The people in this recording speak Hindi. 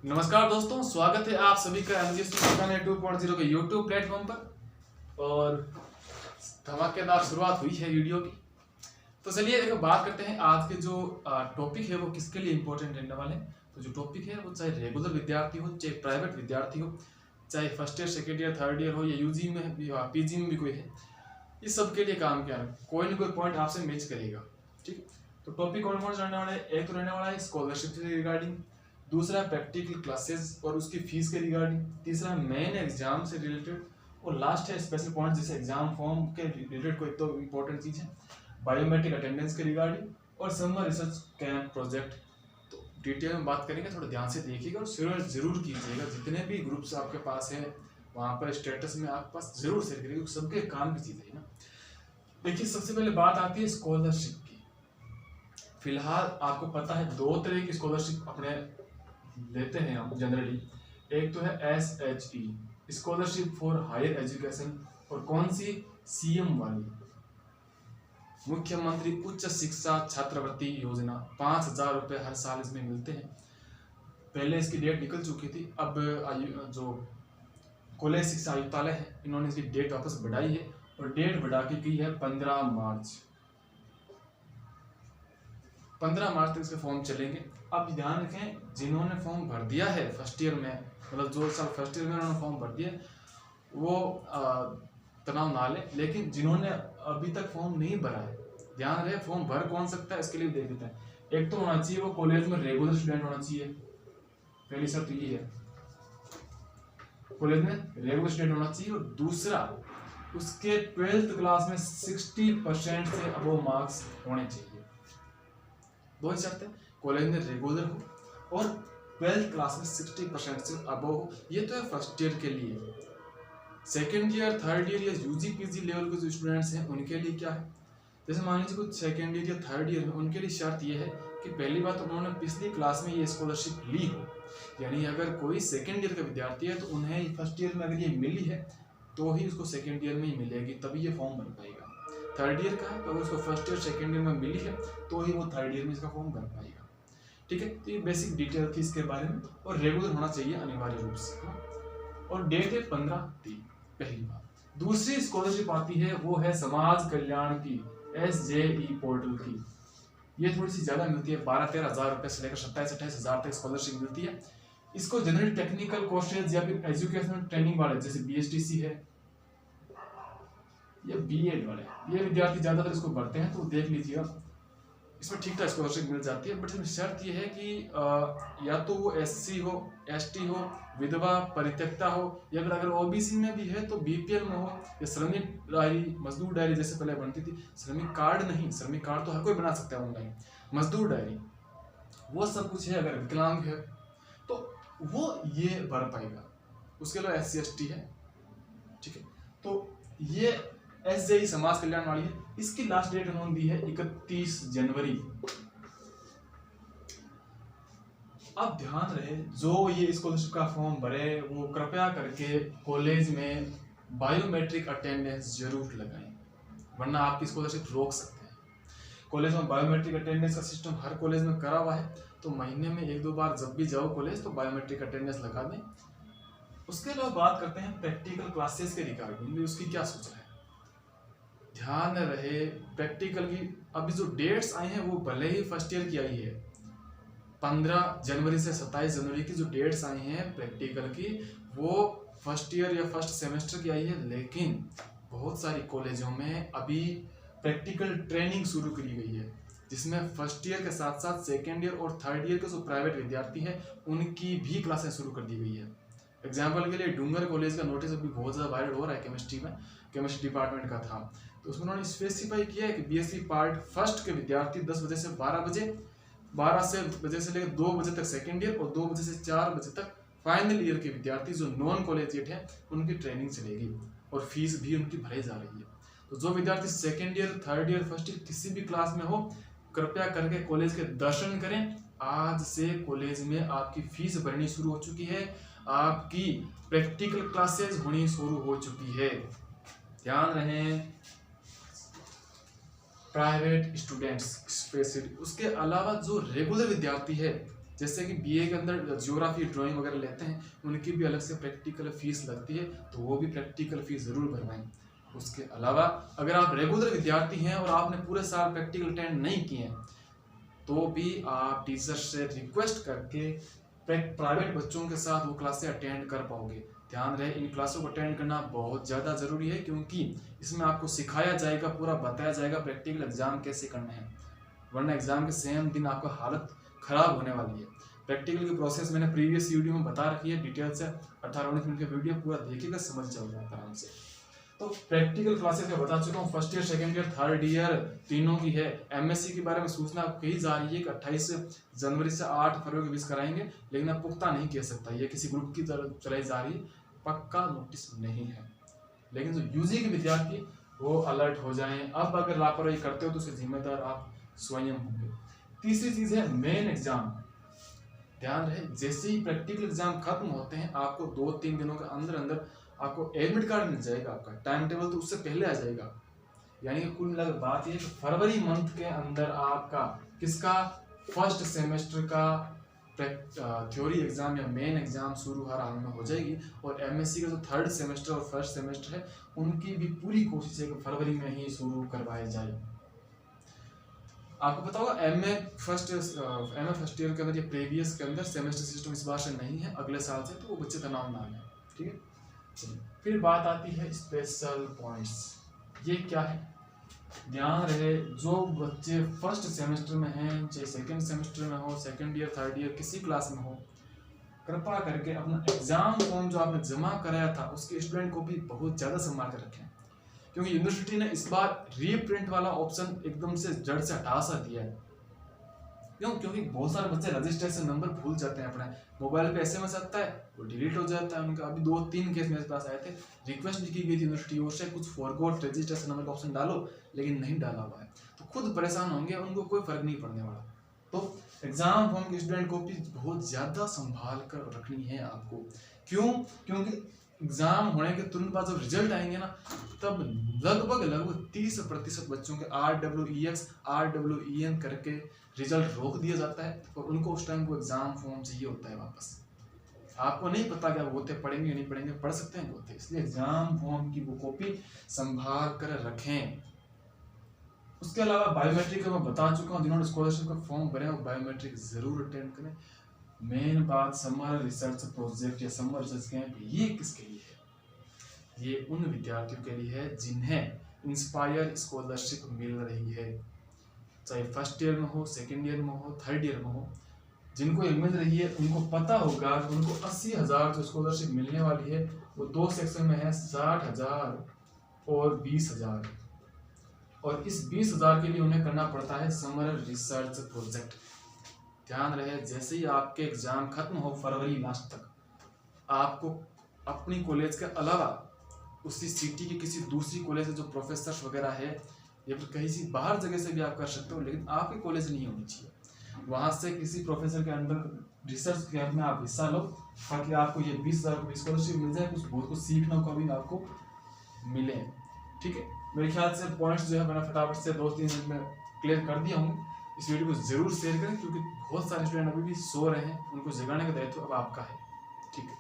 नमस्कार दोस्तों, स्वागत है आप सभी का एमजीएस 2.0 के यूट्यूब प्लेटफॉर्म पर। और धमाकेदार शुरुआत हुई है वीडियो की। तो चलिए देखो, बात करते हैं आज के जो टॉपिक है वो किसके लिए इंपॉर्टेंट रहने वाले हैं। तो जो टॉपिक है वो चाहे रेगुलर विद्यार्थी हो, चाहे प्राइवेट विद्यार्थी हो, चाहे first year, second year, third year हो, या यूजी में भी, पीजी में भी कोई है, इस सब के लिए काम क्या है, कोई ना कोई पॉइंट आपसे मैच करेगा। ठीक, तो टॉपिक कौन कौन से रहने वाला है। एक तो रहने वाला है स्कॉलरशिप से रिगार्डिंग, दूसरा प्रैक्टिकल क्लासेस और उसकी फीस के रिगार्डिंग, तीसरा मेन एग्जाम से रिलेटेड, और लास्ट है स्पेशल पॉइंट जैसे एग्जाम फॉर्म के रिलेटेड कोई तो इंपॉर्टेंट चीज है, बायोमेट्रिक अटेंडेंस के रिगार्डिंग, और समर रिसर्च कैंप प्रोजेक्ट। तो डिटेल में बात करेंगे, थोड़ा ध्यान से देखिएगा और शेयर जरूर कीजिएगा। जितने भी ग्रुप्स आपके पास है वहाँ पर स्टेटस में आपके पास जरूर शेयर करिएगा, सबके काम की चीज़ है ना। देखिए, सबसे पहले बात आती है स्कॉलरशिप की। फिलहाल आपको पता है दो तरह की स्कॉलरशिप अपने लेते हैं हम जनरली। एक तो है SHE, scholarship for higher education, और कौन सी, CM वाली, मुख्यमंत्री उच्च शिक्षा छात्रवृत्ति योजना। 5,000 रुपये हर साल इसमें मिलते हैं। पहले इसकी डेट निकल चुकी थी, अब जो कॉलेज शिक्षा आयुक्तालय है इन्होंने इसकी डेट वापस बढ़ाई है, और डेट बढ़ा के की है 15 मार्च। 15 मार्च तक इसके फॉर्म चलेंगे। अब ध्यान रखें, जिन्होंने फॉर्म भर दिया है फर्स्ट ईयर में, मतलब जो साल फर्स्ट ईयर में उन्होंने फॉर्म भर दिया वो तनाव ना ले, लेकिन जिन्होंने अभी तक फॉर्म नहीं भरा है, ध्यान रहे फॉर्म भर कौन सकता है इसके लिए देख लेते हैं। एक तो होना चाहिए वो कॉलेज में रेगुलर स्टूडेंट होना चाहिए, पहली शर्त ये है, कॉलेज में रेगुलर स्टूडेंट होना चाहिए। और दूसरा, उसके 12th क्लास में 60% से अबव मार्क्स होने चाहिए। दो ही शर्त है, कॉलेज में रेगुलर हो और 12th क्लास में 60% से अबव हो। ये तो है फर्स्ट ईयर के लिए। सेकेंड ईयर, थर्ड ईयर या यूजी पीजी लेवल के जो स्टूडेंट्स हैं उनके लिए क्या है, जैसे मान लीजिए कुछ सेकेंड ईयर या थर्ड ईयर में, उनके लिए शर्त ये है कि पहली बात उन्होंने पिछली क्लास में ये स्कॉलरशिप ली हो। यानी अगर कोई सेकेंड ईयर का विद्यार्थी है तो उन्हें फर्स्ट ईयर में अगर ये मिली है तो ही उसको सेकेंड ईयर में ही मिलेगी, तभी ये फॉर्म भर पाएगा। थर्ड ईयर का है तो अगर उसको फर्स्ट ईयर सेकेंड ईयर में मिली है तो ही वो थर्ड ईयर में इसका फॉर्म भर पाएगा। ठीक है, तो ये बेसिक डिटेल थी इसके बारे में, और रेगुलर होना चाहिए अनिवार्य रूप से। और डेट है 15/3, पहली बात। दूसरी स्कॉलरशिप आती है वो है समाज कल्याण की, SJE पोर्टल की। ये थोड़ी सी ज्यादा मिलती है, 12-13 हजार रुपए से लेकर 27-28 हजार तक स्कॉलरशिप मिलती है। इसको जनरल टेक्निकल कोर्सेज या फिर एजुकेशनल ट्रेनिंग वाले जैसे BSTC है या BEd वाले, ये विद्यार्थी ज्यादातर इसको भरते हैं, तो देख लीजिएगा इसमें ठीक ठाक स्कॉलरशिप मिल जाती है। बट इसमें शर्त ये है कि या तो वो SC हो, ST हो, विधवा परित्यक्ता हो, या फिर अगर OBC में भी है तो BPL में हो, या श्रमिक डायरी, मजदूर डायरी जैसे पहले बनती थी। श्रमिक कार्ड नहीं, श्रमिक कार्ड तो हर कोई बना सकता है ऑनलाइन, मजदूर डायरी वो सब कुछ है। अगर विकलांग है तो वो ये भर पाएगा। उसके अलावा SC ST है। ठीक है, तो ये SJE समाज कल्याण वाली है। इसकी लास्ट डेट उन्होंने दी है 31 जनवरी। अब ध्यान रहे, जो ये स्कॉलरशिप का फॉर्म भरे वो कृपया करके कॉलेज में बायोमेट्रिक अटेंडेंस जरूर लगाएं, वरना आपकी स्कॉलरशिप रोक सकते हैं। कॉलेज में बायोमेट्रिक अटेंडेंस का सिस्टम हर कॉलेज में करा हुआ है, तो महीने में 1-2 बार जब भी जाओ कॉलेज तो बायोमेट्रिक अटेंडेंस लगा दें। उसके अलावा बात करते हैं प्रैक्टिकल क्लासेस के रिगार्डिंग, उसकी क्या सोच है। ध्यान रहे, प्रैक्टिकल की अभी जो डेट्स आई हैं वो भले ही फर्स्ट ईयर की आई है, 15 जनवरी से 27 जनवरी की जो डेट्स आई हैं प्रैक्टिकल की, वो फर्स्ट ईयर या फर्स्ट सेमेस्टर की आई है, लेकिन बहुत सारी कॉलेजों में अभी प्रैक्टिकल ट्रेनिंग शुरू करी गई है, जिसमें फर्स्ट ईयर के साथ साथ सेकेंड ईयर और थर्ड ईयर के जो प्राइवेट विद्यार्थी हैं उनकी भी क्लासें शुरू कर दी गई है। एग्जाम्पल के लिए डूंगर कॉलेज का नोटिस अभी बहुत ज़्यादा वायरल हो रहा है, केमिस्ट्री में, केमिस्ट्री डिपार्टमेंट का था, तो उसमें उन्होंने स्पेसिफाई किया है कि BSc पार्ट फर्स्ट के विद्यार्थी 10 बजे से 12 बजे, 12 से बजे से लेकर 2 बजे तक सेकेंड ईयर, और 2 बजे से 4 बजे तक फाइनल ईयर के विद्यार्थी जो नॉन कॉलेजिएट हैं उनकी ट्रेनिंग चलेगी, और फीस भी उनकी भरी जा रही है। तो जो विद्यार्थी second year, third year, first year किसी भी क्लास में हो, कृपया करके कॉलेज के दर्शन करें। आज से कॉलेज में आपकी फीस भरनी शुरू हो चुकी है, आपकी प्रैक्टिकल क्लासेस होनी शुरू हो चुकी है। ध्यान रहे, प्राइवेट स्टूडेंट्स स्पेशली। उसके अलावा जो रेगुलर विद्यार्थी है जैसे कि बीए के अंदर ज्योग्राफी ड्राइंग वगैरह लेते हैं, उनकी भी अलग से प्रैक्टिकल फीस लगती है, तो वो भी प्रैक्टिकल फीस ज़रूर भरवाएं। उसके अलावा अगर आप रेगुलर विद्यार्थी हैं और आपने पूरे साल प्रैक्टिकल अटेंड नहीं किए हैं, तो भी आप टीचर से रिक्वेस्ट करके प्राइवेट बच्चों के साथ वो क्लासें अटेंड कर पाओगे। ध्यान रहे, इन क्लासों को अटेंड करना बहुत ज़्यादा ज़रूरी है, क्योंकि इसमें आपको सिखाया जाएगा, पूरा बताया जाएगा प्रैक्टिकल एग्जाम कैसे करना है, वरना एग्जाम के सेम दिन आपका हालत ख़राब होने वाली है। प्रैक्टिकल की प्रोसेस मैंने प्रीवियस वीडियो में बता रखी है डिटेल से, 18-19 मिनट का वीडियो पूरा देखिएगा, समझ जाओगे आराम से। तो प्रैक्टिकल क्लासेस में बता चुका हूँ, first year, second year, third year तीनों की है। एमएससी के बारे में सूचना कही जा रही है कि 28 जनवरी से 8 फरवरी के बीच कराएंगे, लेकिन अब पुख्ता नहीं कह सकता, ये किसी ग्रुप की तरफ चलाई जा रही है, पक्का नोटिस नहीं है। लेकिन जो यूजी के विद्यार्थी वो अलर्ट हो जाएं, अब अगर लापरवाही करते हो तो उसके जिम्मेदार आप स्वयं होंगे। तीसरी चीज है मेन एग्जाम। ध्यान रहे, जैसे ही प्रैक्टिकल एग्जाम खत्म होते हैं, आपको 2-3 दिनों के अंदर अंदर आपको एडमिट कार्ड मिल जाएगा। आपका टाइम टेबल तो उससे पहले आ जाएगा। यानी कि कुल मिलाकर बात यह है कि फरवरी मंथ के अंदर आपका किसका फर्स्ट सेमेस्टर का थ्योरी एग्जाम या मेन एग्जाम शुरू हर हाल में हो जाएगी, और एमएससी का जो थर्ड सेमेस्टर और फर्स्ट सेमेस्टर है उनकी भी पूरी कोशिश है कि फरवरी में ही शुरू करवाए जाए। आपको पता होगा एमए फर्स्ट ईयर के अंदर ये प्रीवियस के अंदर सेमेस्टर सिस्टम इस बार से नहीं है, अगले साल से, तो वो बच्चे तनाव ना लें, ठीक है। फिर बात आती है स्पेशल पॉइंट्स। ये क्या है, ध्यान रहे, जो बच्चे फर्स्ट सेमेस्टर में हैं, चाहे सेकंड सेमेस्टर में हो, सेकंड ईयर, थर्ड ईयर, किसी क्लास में हो, कृपा करके अपना एग्जाम फॉर्म जो आपने जमा कराया था उसके स्टूडेंट को भी बहुत ज़्यादा संभाल कर रखें, क्योंकि यूनिवर्सिटी ने इस बार रीप्रिंट वाला ऑप्शन एकदम से जड़ से हटा सा दिया है। क्यों? क्योंकि बहुत सारे बच्चे रजिस्ट्रेशन नंबर भूल जाते हैं, अपने मोबाइल पे एसएमएस आता है, वो डिलीट हो जाता है उनका। अभी 2-3 केस मेरे पास आए थे, रिक्वेस्ट भी की गई थी यूनिवर्सिटी ओर से, कुछ फॉरगॉट रजिस्ट्रेशन नंबर का ऑप्शन डालो, लेकिन नहीं डाला हुआ है, तो खुद परेशान होंगे, उनको कोई फर्क नहीं पड़ने वाला। तो एग्जाम फॉर्म के स्टूडेंट को भी बहुत ज़्यादा संभाल कर रखनी है आपको। क्यों? क्योंकि एग्जाम होने के तुरंत बाद जब रिजल्ट आएंगे ना, तब लगभग 30% बच्चों के RWEX RWEN करके रिजल्ट रोक दिया जाता है, और उनको उस टाइम वो एग्जाम फॉर्म चाहिए होता है वापस। आपको नहीं पता क्या होते पढ़ेंगे या नहीं पढ़ेंगे, पढ़ सकते हैं होते, इसलिए एग्जाम फॉर्म की वो कॉपी संभाल कर रखें। उसके अलावा बायोमेट्रिक का मैं बता चुका हूँ, जिन्होंने स्कॉलरशिप का फॉर्म भरे वो बायोमेट्रिक जरूर अटेंड करें। मेन बात, समर रिसर्च प्रोजेक्ट या समर रिसर्च कैंप, ये किसके लिए है? ये उन विद्यार्थियों के लिए है जिन्हें इंस्पायर स्कॉलरशिप मिल रही है, चाहे फर्स्ट ईयर में हो, सेकेंड ईयर में हो, थर्ड ईयर में हो। जिनको ये मिल रही है उनको पता होगा कि उनको 80,000 जो स्कॉलरशिप मिलने वाली है वो 2 सेक्शन में है, 60,000 और 20,000, और इस 20,000 के लिए उन्हें करना पड़ता है समर रिसर्च प्रोजेक्ट। ध्यान रहे, जैसे ही आपके एग्जाम खत्म हो फरवरी लास्ट तक, आपको अपनी कॉलेज के अलावा उसी सिटी के किसी दूसरी कॉलेज से जो प्रोफेसर वगैरह है, या फिर कहीं से बाहर जगह से भी आप कर सकते हो, लेकिन आपकी कॉलेज नहीं होनी चाहिए, वहाँ से किसी प्रोफेसर के अंडर रिसर्च कैंप में आप हिस्सा लो, ताकि आपको ये 20,000 की स्कॉलरशिप मिल जाए, कुछ बहुत कुछ सीखने को भी आपको मिले। ठीक है, मेरे ख्याल से पॉइंट्स जो है मैंने फटाफट से 2-3 मिनट में क्लियर कर दिया हूँ। इस वीडियो को जरूर शेयर करें, क्योंकि बहुत सारे स्टूडेंट अभी भी सो रहे हैं, उनको जगाने का दायित्व अब आपका है। ठीक है।